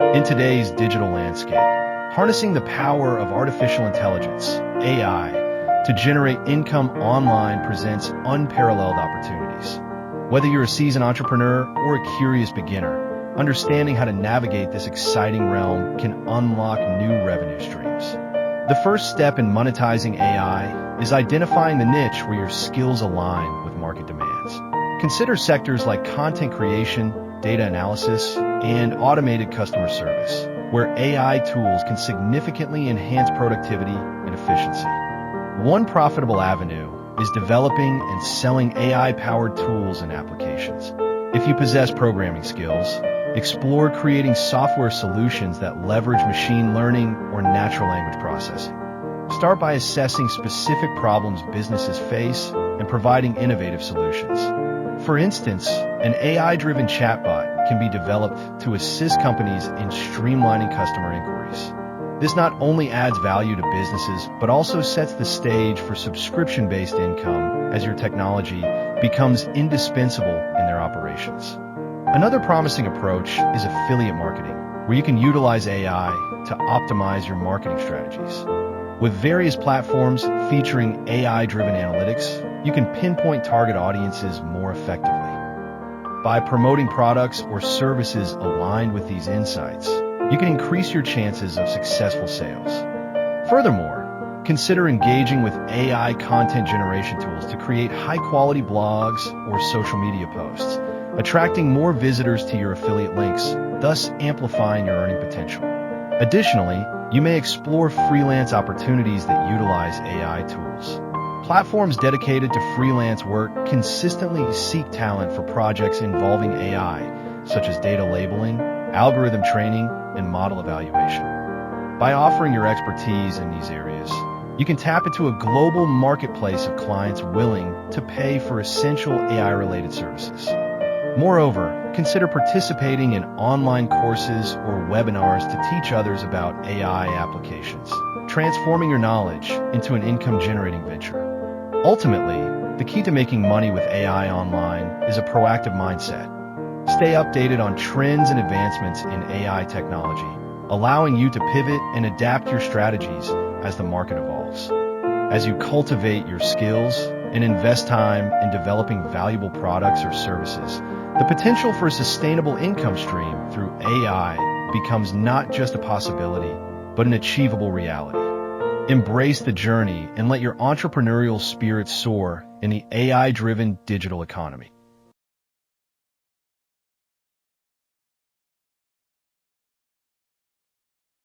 In today's digital landscape, harnessing the power of artificial intelligence, AI, to generate income online presents unparalleled opportunities. Whether you're a seasoned entrepreneur or a curious beginner, understanding how to navigate this exciting realm can unlock new revenue streams. The first step in monetizing AI is identifying the niche where your skills align with market demands. Consider sectors like content creation, data analysis, and automated customer service, where AI tools can significantly enhance productivity and efficiency. One profitable avenue is developing and selling AI-powered tools and applications. If you possess programming skills, explore creating software solutions that leverage machine learning or natural language processing. Start by assessing specific problems businesses face and providing innovative solutions. For instance, an AI-driven chatbot can be developed to assist companies in streamlining customer inquiries. This not only adds value to businesses, but also sets the stage for subscription-based income as your technology becomes indispensable in their operations. Another promising approach is affiliate marketing, where you can utilize AI to optimize your marketing strategies. With various platforms featuring AI-driven analytics, you can pinpoint target audiences more effectively. By promoting products or services aligned with these insights, you can increase your chances of successful sales. Furthermore, consider engaging with AI content generation tools to create high-quality blogs or social media posts, attracting more visitors to your affiliate links, thus amplifying your earning potential. Additionally, you may explore freelance opportunities that utilize AI tools. Platforms dedicated to freelance work consistently seek talent for projects involving AI, such as data labeling, algorithm training, and model evaluation. By offering your expertise in these areas, you can tap into a global marketplace of clients willing to pay for essential AI-related services. Moreover, consider participating in online courses or webinars to teach others about AI applications, transforming your knowledge into an income-generating venture. Ultimately, the key to making money with AI online is a proactive mindset. Stay updated on trends and advancements in AI technology, allowing you to pivot and adapt your strategies as the market evolves. As you cultivate your skills and invest time in developing valuable products or services, the potential for a sustainable income stream through AI becomes not just a possibility, but an achievable reality. Embrace the journey and let your entrepreneurial spirit soar in the AI-driven digital economy.